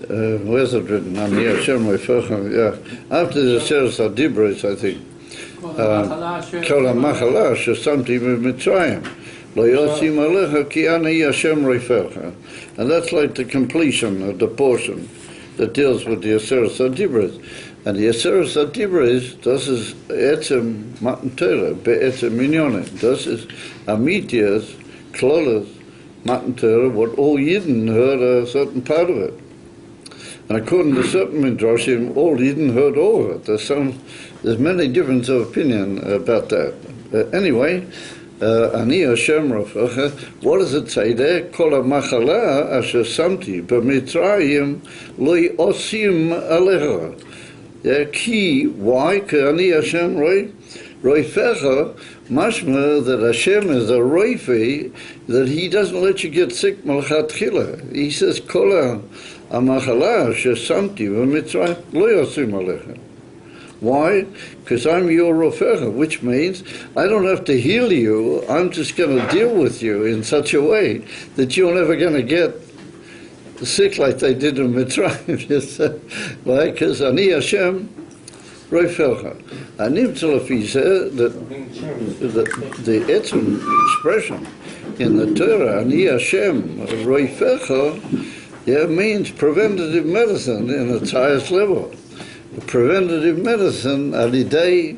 Where's it written? Ani Hashem Reifecha. Yeah, after the Sfiras Hadibros, I think. Kol HaMachala shesamti b'Mitzrayim lo yosim alecha ki ani Hashem Reifecha. And that's like the completion of the portion that deals with the Sfiras Hadibros. And the Sfiras Hadibros, das ist etzem Matan Torah, be'etzem Minyonim. Das ist Amitias, Klolas, Matan Torah, what all Yidden heard a certain part of it. And according to certain Midrashim, all Yidden heard all of it. There's many differences of opinion about that. Anyway, Ani Hashem Reifecha, what does it say there? Kol HaMachala asher samti b'Mitzrayim lo osim alecha. Ki, why? Ki Ani Hashem Reifecha, mashma that Hashem is a Reife, that He doesn't let you get sick malchatchila. He says, Kol HaMachala asher samti b'Mitzrayim lo osim alecha. Why? Because I'm your Rofecha, which means I don't have to heal you, I'm just going to deal with you in such a way that you're never going to get sick like they did in Mitzrayim. Why? Because Ani Hashem Rofecha. Ani Tzalafi said that the etzem expression in the Torah, Ani Hashem Rofecha, means preventative medicine in its highest level. Preventative medicine alidei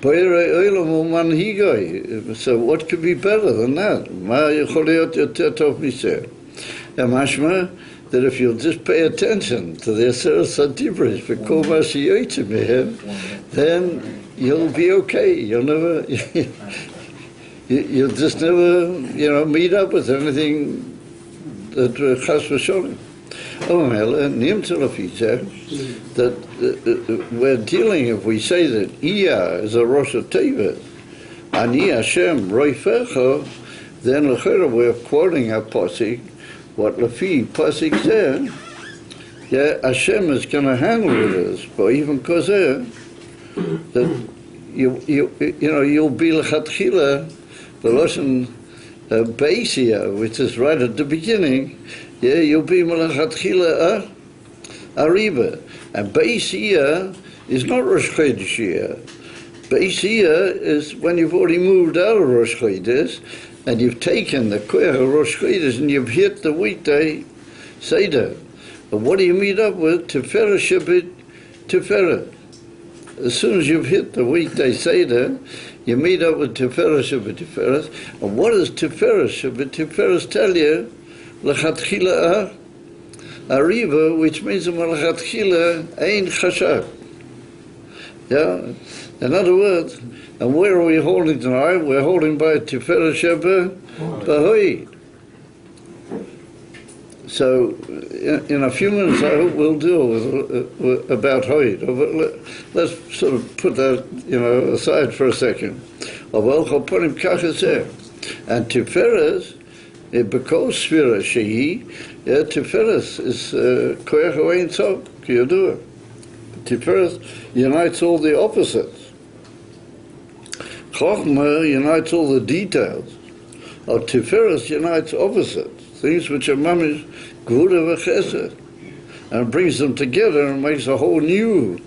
boirei olam umanhigoi. So what could be better than that? Ma yechol liot yoter tov miseh. Mashma that if you'll just pay attention to the Sfiras Hadibros for kol ma sheyotzeh mehem, then you'll be okay. You'll never, you'll just never, meet up with anything that chas v'sholem. That we're dealing, if we say that Iya is a Rosh Tevet, Ani Hashem Reifecha, then we're quoting a Pasik, what Lefi Pasik said, Hashem is going to handle with us, but even Kozeh, that you'll be L'chatchila, the Lashon Beisia, which is right at the beginning, you'll be Melachatchila Ariba. And Beis Iyah is not Rosh Chodesh Iyah. Beis Iyah is when you've already moved out of Rosh Chodesh and you've taken the Koyach of Rosh Chodesh and you've hit the weekday Seder. But what do you meet up with? Tiferet Shabbat Tiferet. As soon as you've hit the weekday Seder, you meet up with Tiferet Shabbat Tiferet. And what does Tiferet Shabbat Tiferet tell you? L'chatchila ariva, which means l'chatchila ein chashav. In other words, and where are we holding tonight? We're holding by Tiferet Shabbat B'hoi. So, in a few minutes, I hope we'll deal with about Hoi. Let's sort of put that, aside for a second. And Tiferet, because Sfiras Shehi, Tiferet is Koyach Ein Sof, Kiyodua. Tiferet unites all the opposites. Chochmah unites all the details. Tiferet unites opposites, things which are mamish Gvuda v'Chesed, and brings them together and makes a whole new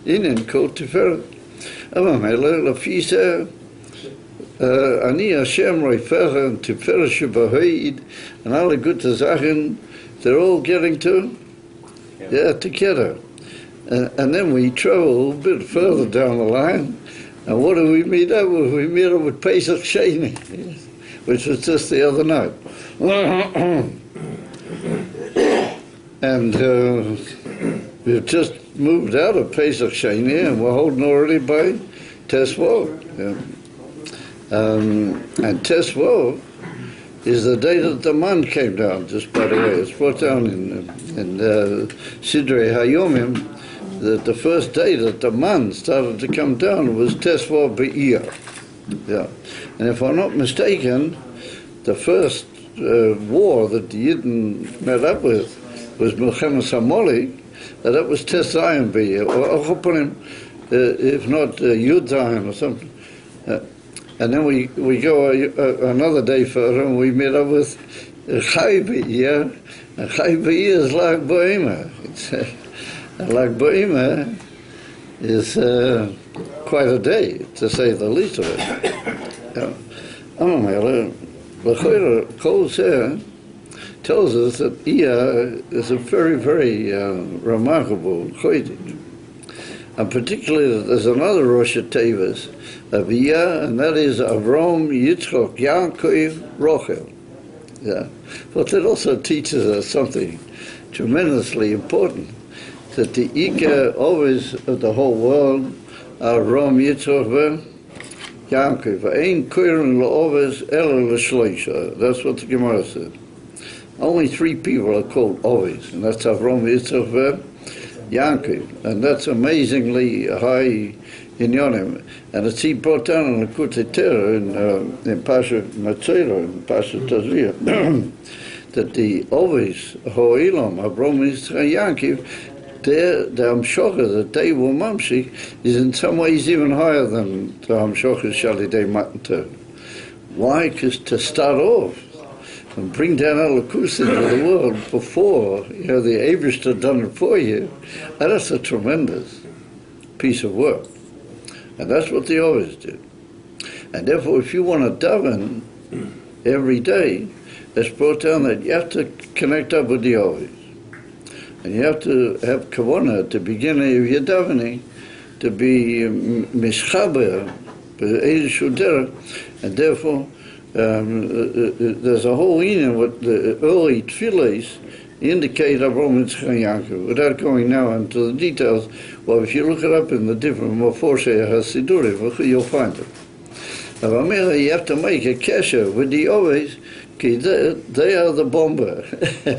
inyan called Tiferet. Ani Hashem Reifecha and Tiferet Shebahoid and all the good Sachen, they're all getting to, together. And then we travel a bit further down the line, and what do we meet up with? We meet up with Pesach Sheni, which was just the other night. And we've just moved out of Pesach Sheni, and we're holding already by Tesvov. And Tesvov is the day that the man came down, just by the way. It's brought down in Sidrei Hayomim that the first day that the man started to come down was Tesvov Be'iyah. And if I'm not mistaken, the first war that the Yidden met up with was Milchemes HaMolech, and that was Tesayim Be'iyah, or if not Yudayim or something. And then we go another day further and we met up with Chai B'Iyah, and Chai B'Iyah is Lag B'Omer. Lag B'Omer is quite a day, to say the least of it. Amamela, L'choira Kol Zeh tells us that Iyah is a very, very remarkable chodesh. And particularly, there's another Rosh Tevas of Iyah, and that is Avram, Yitzchok, Yaakov, Rochel. Yeah. But that also teaches us something tremendously important, that the Ika always of the whole world are Avram, Yitzchok, Yaakov. Ein koirin la'oves ela l'shloisha. That's what the Gemara said. Only 3 people are called Oves, and that's Avram, Yitzchok, Yaakov, and that's amazingly high in Yonim. And it's he brought down in the Kutetera in Pasha Matzera, in Pasha Tazria, that the Oves, Ho'ilam, Avram, Yitzchak, Yaakov, the Hamshocha that they will mamshik is in some ways even higher than the Hamshocha Shalidei Matan Torah. Why? Because to start off and bring down Elokus into the world before, the Eibishter done it for you, and that's a tremendous piece of work. And that's what they always did. And therefore, if you want to daven every day, it's brought down that you have to connect up with the Ovis. And you have to have kavanah at the beginning of your davening to be mischaber, and therefore there's a whole meaning what the early tefillahs indicate Avram, Yitzchak, Yaakov. Without going now into the details, well, if you look it up in the different Meforshei Hasidurim, you'll find it. You have to make a kesher with the Oves, they are the bomber,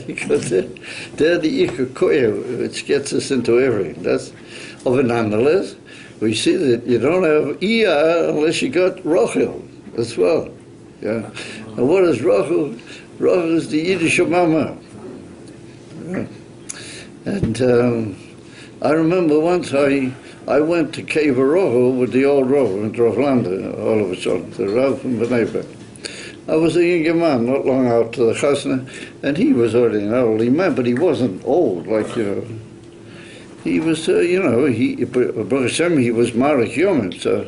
because they're the Ikakoya, which gets us into everything. That's of an nonetheless. We see that you don't have Iyah unless you got Rochel as well. Yeah. And what is Rochel? Rochel is the Yiddish mama. Yeah. And I remember once I went to Cave Rochel with the old Rav in Drochlanda, all of a sudden, the Rav from Bnei Brak. I was a younger man, not long after the Chasna, and he was already an elderly man, but he wasn't old, like, he was, he was Marek Yomim, so,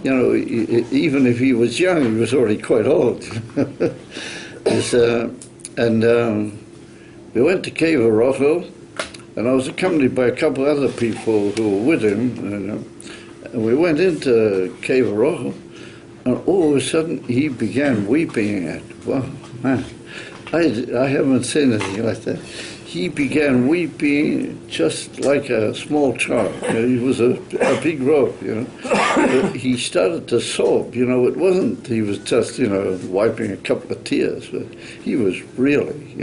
even if he was young, he was already quite old. We went to Cave Rochel, and I was accompanied by a couple of other people who were with him, and we went into Cave Rochel, and all of a sudden he began weeping. Wow, man, I haven't seen anything like that. He began weeping just like a small child. He was a big rope, But he started to sob. It wasn't he was just, wiping a couple of tears, but he was really,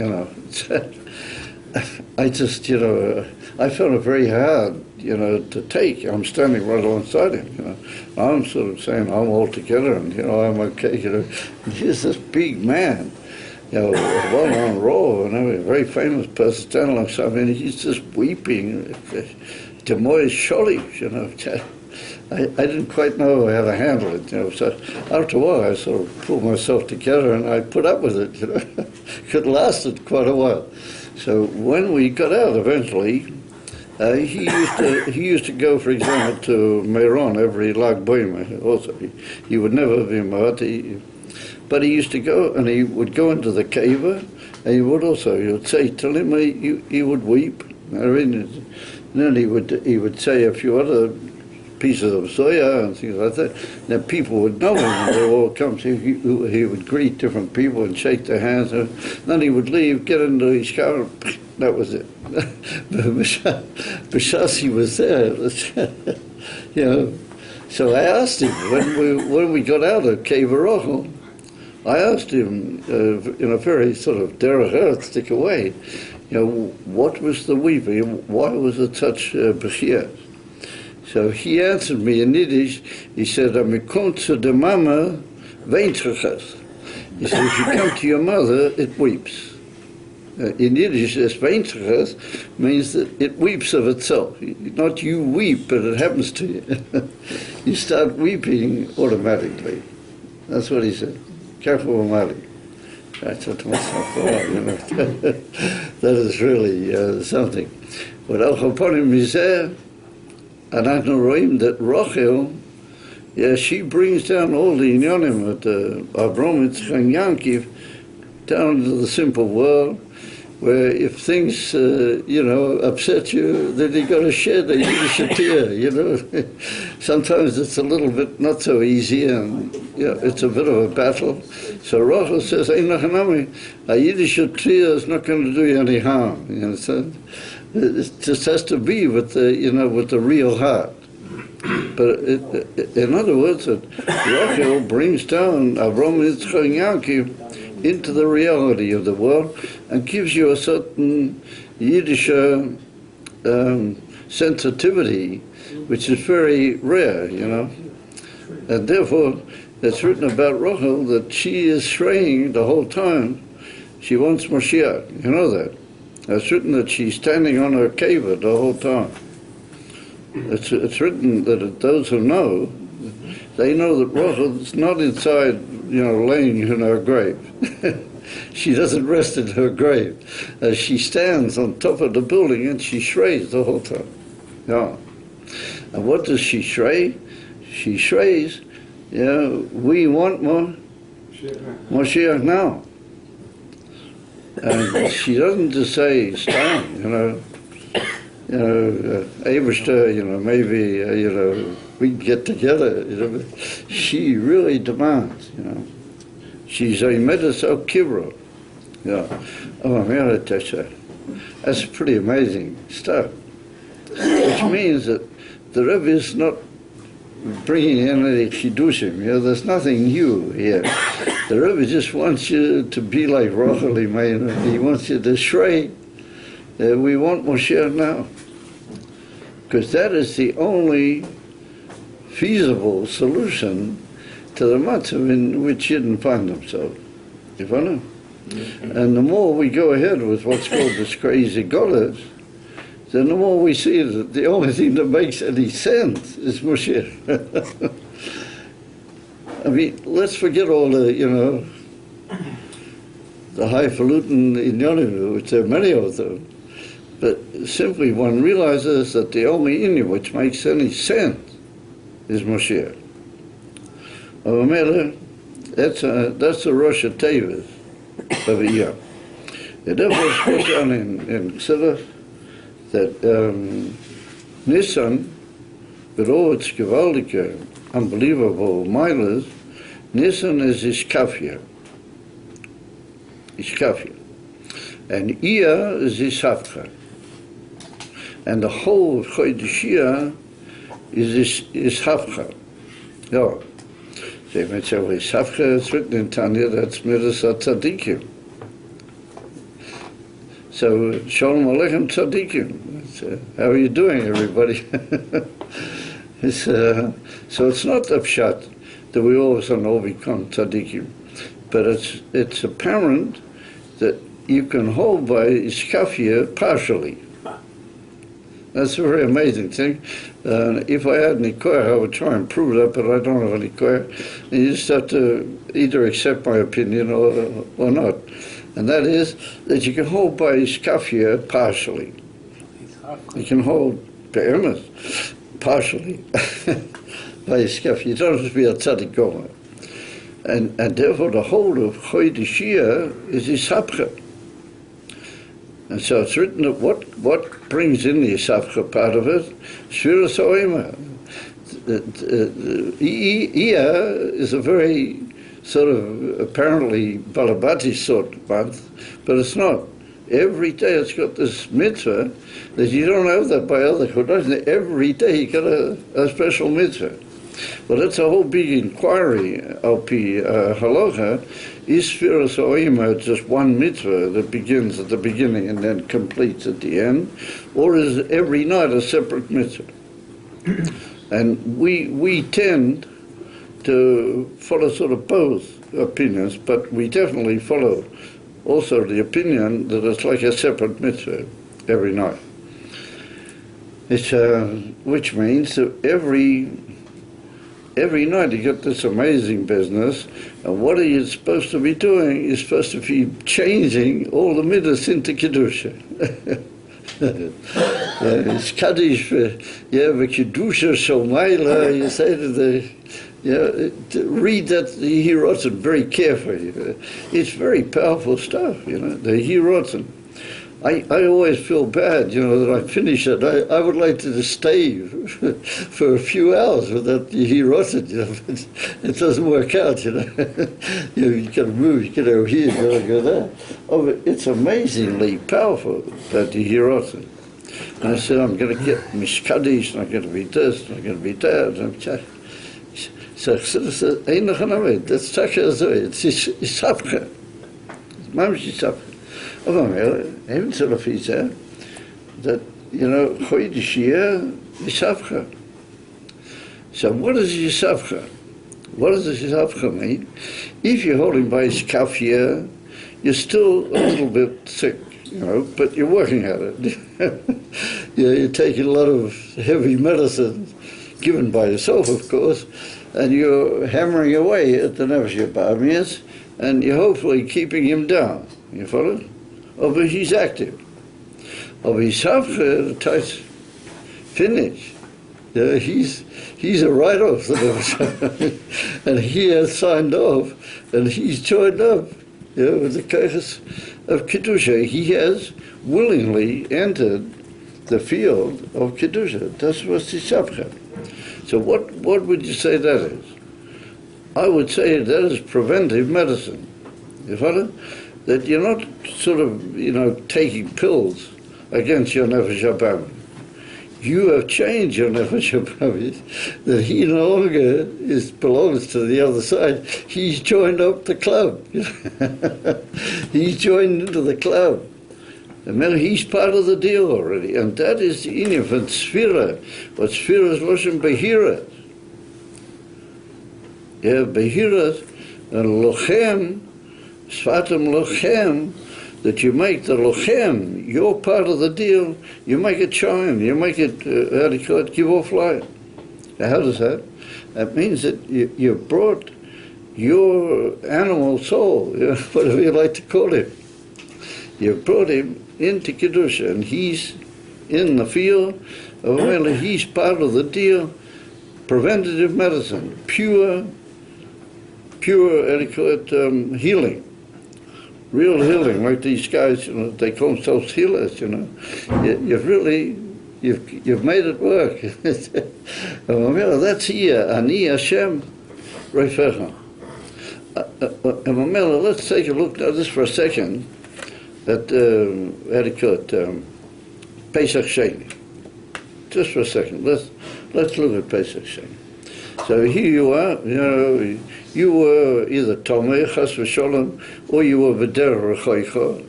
I just, I found it very hard, to take. I'm standing right alongside him, I'm sort of saying I'm all together and, I'm okay, And here's this big man, well-known role, and a very famous person standing alongside me, and he's just weeping. Demoy Sholish, I didn't quite know how to handle it, So after a while, I sort of pulled myself together and I put up with it, It lasted quite a while. So when we got out eventually, he used to go, for example, to Meron every Lag B'Omer. Also, he would never be Mahati, but he used to go, and he would go into the cave, and he would say, tell him he would weep. And then he would say a few other pieces of soya and things like that. Then people would know him, and they all come. So he would greet different people and shake their hands. And then he would leave, get into his car. That was it. B'shas he was there, So I asked him when we got out of Cave Rochel, I asked him in a very sort of derech eretz stick away, what was the weeping? Why was it such bechiyah? So he answered me in Yiddish. He said, "Amikon to the mama, veintrachas." He said, "If you come to your mother, it weeps." In Yiddish, this veintrachas means that it weeps of itself. Not you weep, but it happens to you. You start weeping automatically. That's what he said. Careful, Mali. I thought to myself, that is really something. But al choponim mizeh, אנחנו רואים that Rachel, she brings down all the inyonim of Avram, Yitzchak, and Yaakov down to the simple world, where if things, upset you, then you got to shed a Yiddish tear, Sometimes it's a little bit not so easy, and it's a bit of a battle. So Rachel says, a Yiddish tear is not going to do you any harm, you understand? It just has to be with the real heart. But in other words, Rachel brings down Avram, Yitzchak, and Yaakov into the reality of the world and gives you a certain Yiddish sensitivity, which is very rare, And therefore, it's written about Rachel that she is straying the whole time. She wants Mashiach, you know that. It's written that she's standing on her kiva the whole time. It's written that those who know, they know that Rachel is not inside, laying in her grave. She doesn't rest in her grave. She stands on top of the building and she strays the whole time. Yeah. And what does she stray? She strays, we want more Moshiach now. And she doesn't just say, stand, Eberster, maybe, we can get together, She really demands, She's a mediso kibro. That's pretty amazing stuff. Which means that the Rebbe is not bringing in any chidushim. There's nothing new here. The Rebbe just wants you to be like Rachel Imeinu. He wants you to stray. We want Moshiach now. Because that is the only feasible solution to the matzav in which Yidden find themselves. You follow? And the more we go ahead with what's called this crazy golas, then the more we see that the only thing that makes any sense is Moshiach. I mean, let's forget all the, the highfalutin inyonim, which there are many of them. But simply one realizes that the only inyan which makes any sense is Moshiach. That's the Rosh HaTevas of a year. It therefore is put down in Chassidus that Nisan, with all its gewaldige, unbelievable milas, Nisan is Iskafia. Iskafia. And Iyar is Ishavcha. And the whole of Chodesh is Ishavcha. Yeah. So you might say, well, Ishavcha is written in Tanya, that's Midas HaTzadikim. So, Shalom Aleichem Tzadikim. How are you doing, everybody? So it's not a pshat that we all of a sudden all become tzaddikim, but it's apparent that you can hold by iskafia partially. That's a very amazing thing. If I had any koyach, I would try and prove that, but I don't have any koyach. You just have to either accept my opinion or not. And that is that you can hold by iskafia partially. You can hold be'emes partially by iskafia. You don't have to be a tzaddik gomer. And therefore the whole of Chodesh is Ishavcha. And so it's written that what brings in the Ishavcha part of it, Sfiras Haomer. Iyar is a very sort of apparently Balabati sort of month, but it's not. Every day it's got this mitzvah that you don't have that by other Chodesh. Every day you got a special mitzvah. Well, that's a whole big inquiry, Al-Pi Halacha. Is Sfiras Haomer just one mitzvah that begins at the beginning and then completes at the end? Or is every night a separate mitzvah? And we tend to follow sort of both opinions, but we definitely follow also the opinion that it's like a separate mitzvah every night. It's which means that every every night you get this amazing business, and what are you supposed to be doing? You're supposed to be changing all the midas into Kedusha. It's Kaddish, Kedusha Shomaila, you say to the, read that, he wrote it very carefully. It's very powerful stuff, he wrote it. I always feel bad, that I finish it. I would like to stay for a few hours with that Yehirotin, but it doesn't work out, you got to move, you got to go here, you got to go there. Oh, but it's amazingly powerful, that Yehirotin. And I said, I'm going to get Mishkadish, and I'm going to be this, and I'm going to be that. So I said, that's Taka Zoe, it's Isabcha. It's Mamish Isabcha. Even so, if he said that, Chodesh Yisavcha. So what is Yisavcha? What does Yisavcha mean? If you're holding by his kaf here, you're still a little bit sick, but you're working at it. You're taking a lot of heavy medicine, given by yourself, of course, and you're hammering away at the Nefesh Yabamias, and you're hopefully keeping him down. You follow? But he's active. He's the tight finish. He's a write-off, and he has signed off, and he's joined up with the case of Kedusha. He has willingly entered the field of Kedusha. That's what's Yisabcha. So what would you say that is? I would say that is preventive medicine. You follow? That you're not sort of, taking pills against your Nefesh HaBami. You have changed your Nefesh HaBami, that he no longer belongs to the other side. He's joined up the club. He's joined into the club. And he's part of the deal already. And that is the inyan from Sfira. What Sfira is Loshen Behirat. Behirat and Lochem, Sfatim Lochem, that you make the Lochem, you're part of the deal, you make it shine, you make it, give off light. How does that? That means that you brought your animal soul, whatever you like to call him, you brought him into Kedusha, and he's in the field, he's part of the deal, preventative medicine, pure healing. Real healing, like these guys, they call themselves healers, You've made it work. That's here, Ani Hashem Reifecha. Let's take a look at this for a second, at Pesach Sheni. Just for a second, let's look at Pesach Sheni. So here you are, you were either Tomei, Chas v'Sholem, or you were V'derech Rechoicha,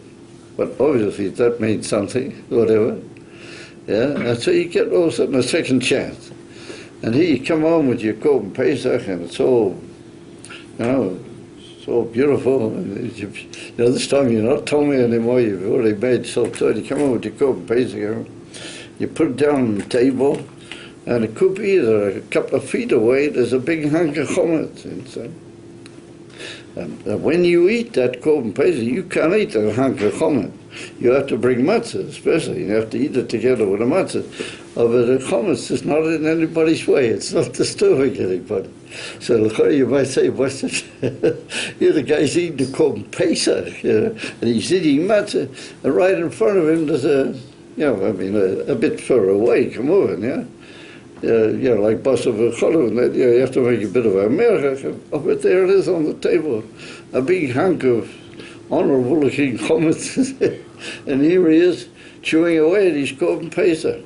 but obviously that means something, whatever. And so you get all of a sudden a second chance. And here you come home with your Korban Pesach, and it's all, it's all beautiful. And this time you're not Tomei anymore, you've already made yourself tight. You come home with your Korban Pesach, you put it down on the table, and it could be either a couple of feet away, there's a big hunk of chometz inside. And when you eat that Korban Pesach, you can't eat a hunk of chometz. You have to bring matzah, especially. You have to eat it together with a matzah. But the chometz is not in anybody's way. It's not disturbing anybody. So you might say, what's it? Here the guy's eating the Korban Pesach, and he's eating matzah, and right in front of him there's a bit further away, come on, like Basar v'Cholov, you have to make a bit of a merech, but there it is on the table, a big hunk of honorable looking chometz, and here he is chewing away at his Korban Pesach.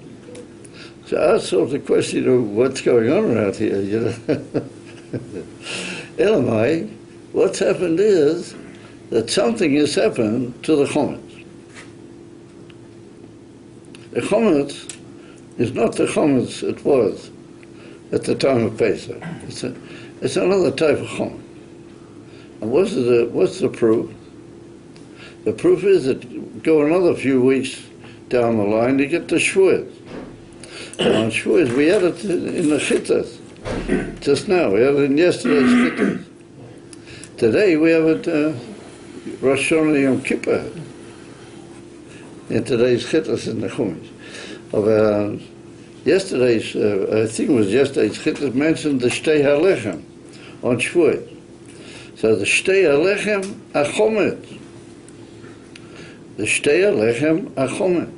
So I asked the question of what's going on around here, Elamai, what's happened is that something has happened to the chometz. The chometz is not the chometz it was at the time of Pesach. It's another type of chometz. And what's the proof? The proof is that go another few weeks down the line to get the Shavuos. And on Shavuos we had it in the chittas. Just now, we had it in yesterday's Chittas. Today we have it Rosh Hashanah Yom Kippur. In today's Chittas in the Chumash. Of yesterday's, I think it was yesterday's Chittas mentioned the Shtei HaLechem on Shavuot. So the Shtei HaLechem HaChomet. The Shtei HaLechem HaChomet.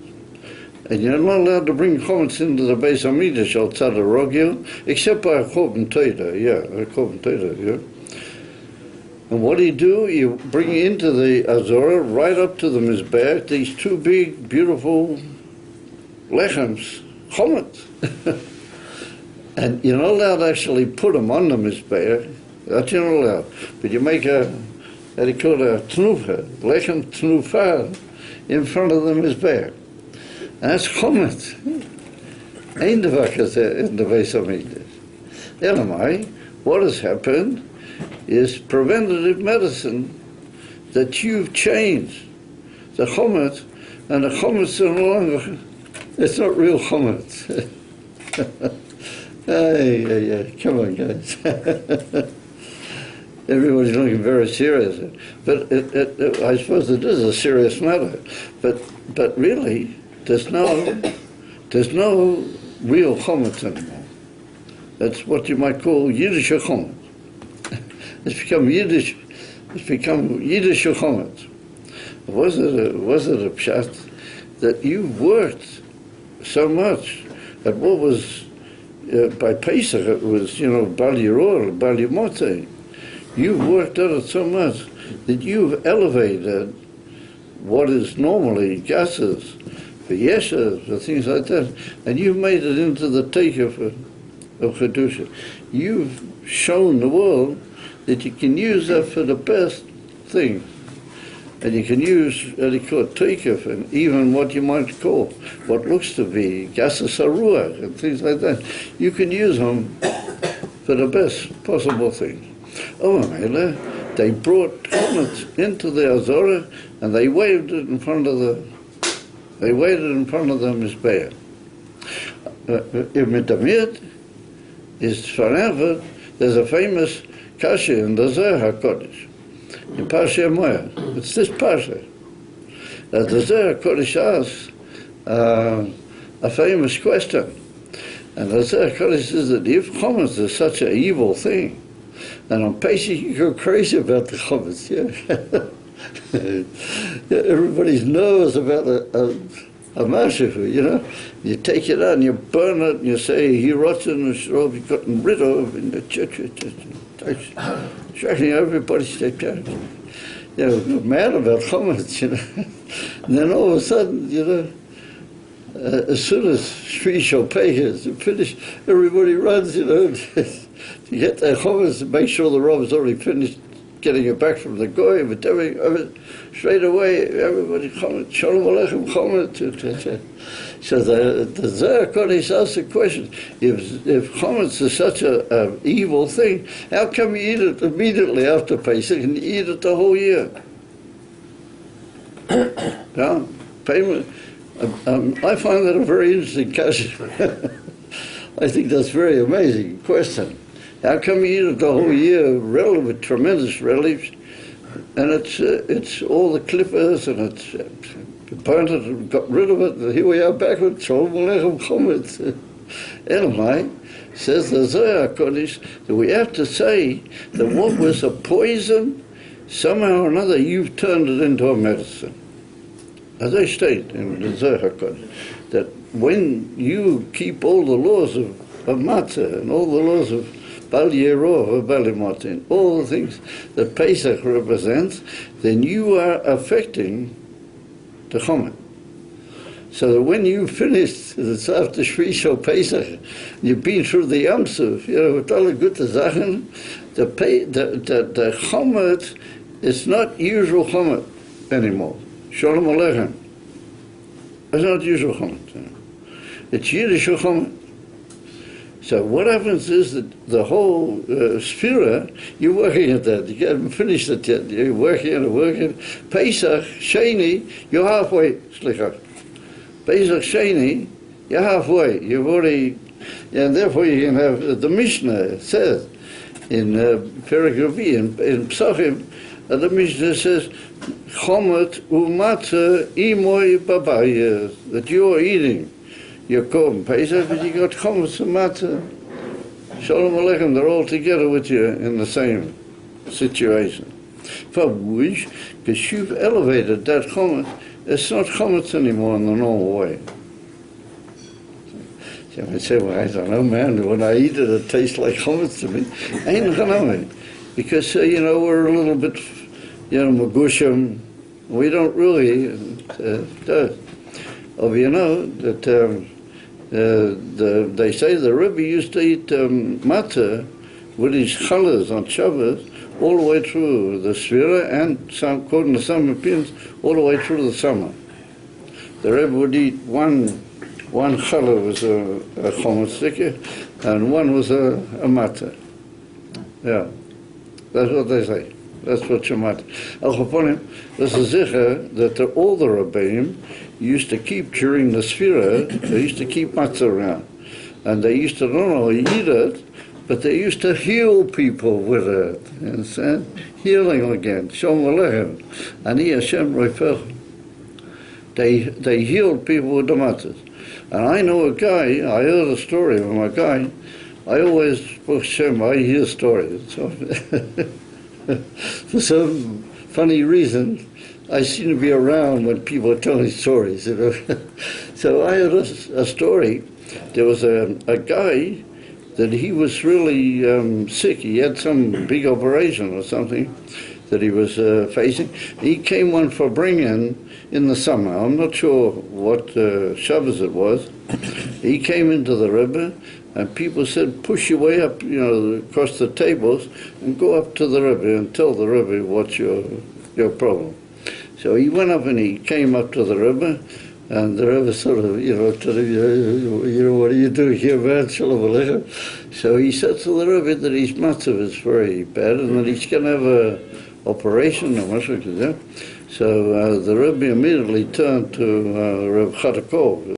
And you're not allowed to bring chometz into the Beis Hamikdash al tzad rogel, except by a korban toida, a korban toida, And what do? You bring into the Azorah, right up to the Mizbeach, these two big, beautiful lechems, chometz. And you're not allowed to actually put them on the Mizbeach, that you're not allowed. But you make a, how do you call it, a tnufa, lechem tnufa, in front of the Mizbeach. And that's chometz. Ain't the vakas in the Beis Hamikdash. Elamai, what has happened is preventative medicine that you've changed the chometz, and the chometz is no longer, it's not real chometz. Hey, come on, guys. Everybody's looking very serious. But I suppose it is a serious matter. But really, there's no real chometz anymore. That's what you might call Yiddish chometz. It's become Yiddish chometz. Was it a pshat that you worked so much at what was by Pesach? It was Bal Yiror, Bal Yimotzei. You've worked at it so much that you've elevated what is normally gases, the yeshas, the things like that, and you've made it into the teikah of Kedusha. You've shown the world that you can use that for the best thing. And you can use, as you call it, teikah, and even what you might call, what looks to be gases haruach, and things like that. You can use them for the best possible thing. Oh, they brought chometz into the Azorah, and they waved it in front of the Mizbeach. Mit damit is forever. There's a famous kasha in the Zohar HaKodesh, in Parsha Moed. It's this Parsha that the Zohar HaKodesh asks a famous question, and the Zohar HaKodesh says that if chometz is such an evil thing, and on Pesach you go crazy about the chometz, everybody's nervous about a mashifu, You take it out and you burn it and you say, he rots in the shrob, you've gotten rid of in the church. Everybody stepped out. Mad about chometz, And then all of a sudden, as soon as Shvi Shopeh is finished, everybody runs, to get their chometz and make sure the rob is already finished getting it back from the goy, but straight away, everybody chometz, shalom aleichem chometz. So the Zohar HaKodesh asks the question, if chometz is such an evil thing, how come you eat it immediately after Pesach and you eat it the whole year? I find that a very interesting question. I think that's a very amazing question. How come you eat it the whole year, with tremendous relish, and it's all the clippers, and it's burnt it and got rid of it, and here we are back with Shalom Aleichem Chometz. Elamai, says the Zohar HaKodesh, that we have to say that what was a poison, somehow or another you've turned it into a medicine. As I state in the Zohar HaKodesh, that when you keep all the laws of matzah and all the laws of Bal Yiror or Bal Yimotzei, all the things that Pesach represents, then you are affecting the chometz. So that when you finish, it's after Shvi Shal Pesach, you've been through the Yom Suf, with all the good Sachen, the chometz is not usual chometz anymore. Shalom Aleichem. It's not usual chometz. It's Yiddish chometz. So what happens is that the whole sphera, you're working at that. You haven't finished it yet. You're working and working. Pesach, Sheni, you're halfway. Pesach, Sheni, you're halfway. You've already And therefore you can have, the Mishnah says, in Perek Revi, in Psachim, the Mishnah says, Chomet u'matzah imoy babayah, that you are eating your korban Pesach, but you got chomet and matzah. Shalom Aleichem, they're all together with you in the same situation. For which, because you've elevated that chomet, it's not chomet anymore in the normal way. So I say, well, I don't know, man, when I eat it, it tastes like chomet to me. Ain't gonna, because, we're a little bit, magushim, we don't really do. Or that they say the Rebbe used to eat matzah with his challahs on Shabbos all the way through the Sfira and, some, according to some opinions, all the way through the summer. The Rebbe would eat one challah was a chometz sticker and one was a matzah. Yeah, that's what they say. That's what you might. There's a zicher that all the Rabbeim used to keep during the Sfira, they used to keep matzah around. And they used to not only eat it, but they used to heal people with it. You understand? Healing again. Shalom Aleichem. Ani Hashem Reifech. They healed people with the matzahs. And I know a guy, I heard a story from a guy, I always, Hashem, I hear stories. So for some funny reason, I seem to be around when people are telling stories, So I heard a story. There was a guy that he was really sick. He had some big operation or something that he was facing. He came one Farbrengen in the summer. I'm not sure what Shabbos it was. He came into the Rebbe, and people said, push your way up, across the tables, and go up to the Rebbe and tell the Rebbe what's your problem. So he went up and he came up to the Rebbe, and the Rebbe sort of, told him, what do you do here, man? Shalom Aleichem. So he said to the Rebbe that his matzah is very bad and that he's going to have an operation or something like that. So the Rebbe immediately turned to Reb Chadakov.